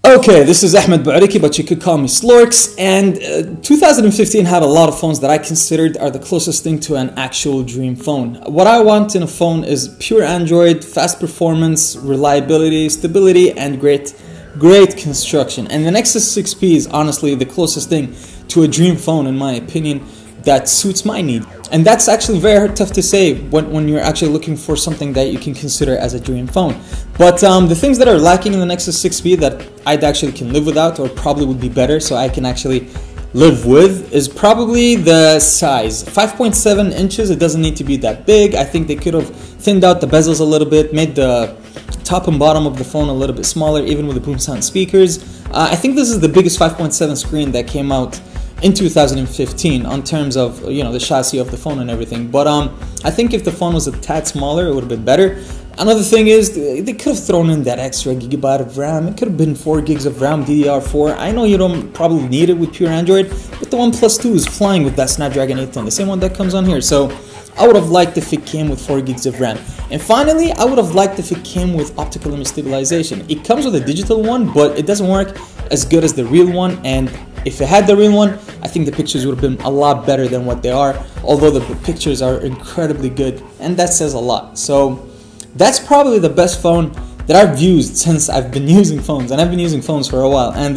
Okay, this is Ahmed Bouariki, but you could call me Slorks, and 2015 had a lot of phones that I considered are the closest thing to an actual dream phone. What I want in a phone is pure Android, fast performance, reliability, stability, and great construction. And the Nexus 6P is honestly the closest thing to a dream phone in my opinion that suits my need. And that's actually very tough to say when you're actually looking for something that you can consider as a dream phone. But the things that are lacking in the Nexus 6P that I'd actually can live without, or probably would be better so I can actually live with, is probably the size. 5.7 inches, it doesn't need to be that big. I think they could have thinned out the bezels a little bit, made the top and bottom of the phone a little bit smaller, even with the boom sound speakers. I think this is the biggest 5.7 screen that came out in 2015 on terms of, you know, the chassis of the phone and everything. But I think if the phone was a tad smaller, it would have been better. Another thing is they could have thrown in that extra gigabyte of RAM. It could have been 4 gigs of RAM, DDR4. I know you don't probably need it with pure Android, but the OnePlus 2 is flying with that Snapdragon 810, the same one that comes on here. So I would have liked if it came with 4 gigs of RAM. And finally, I would have liked if it came with optical image stabilization. It comes with a digital one, but it doesn't work as good as the real one. And if it had the real one, I think the pictures would have been a lot better than what they are, although the pictures are incredibly good, and that says a lot. So that's probably the best phone that I've used since I've been using phones, and I've been using phones for a while. And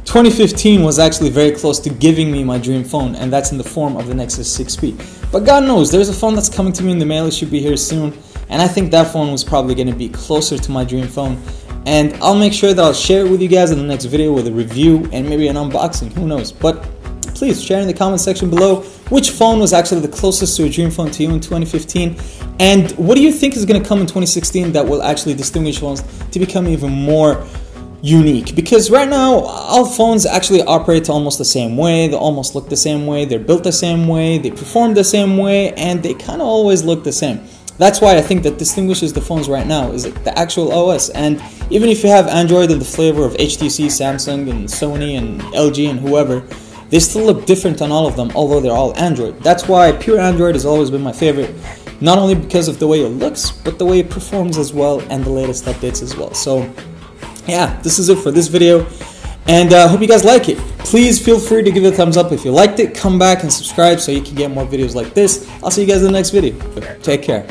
2015 was actually very close to giving me my dream phone, and that's in the form of the Nexus 6P. But God knows, there's a phone that's coming to me in the mail. It should be here soon, and I think that phone was probably going to be closer to my dream phone. And I'll make sure that I'll share it with you guys in the next video with a review and maybe an unboxing, who knows. But please share in the comment section below which phone was actually the closest to a dream phone to you in 2015, and what do you think is going to come in 2016 that will actually distinguish phones to become even more unique? Because right now all phones actually operate almost the same way, they almost look the same way, they're built the same way, they perform the same way, and they kind of always look the same. That's why I think that distinguishes the phones right now is the actual OS. And even if you have Android in the flavor of HTC, Samsung, and Sony, and LG, and whoever, they still look different on all of them, although they're all Android. That's why pure Android has always been my favorite, not only because of the way it looks, but the way it performs as well, and the latest updates as well. So yeah, this is it for this video, and I hope you guys like it. Please feel free to give it a thumbs up if you liked it. Come back and subscribe so you can get more videos like this. I'll see you guys in the next video. Take care.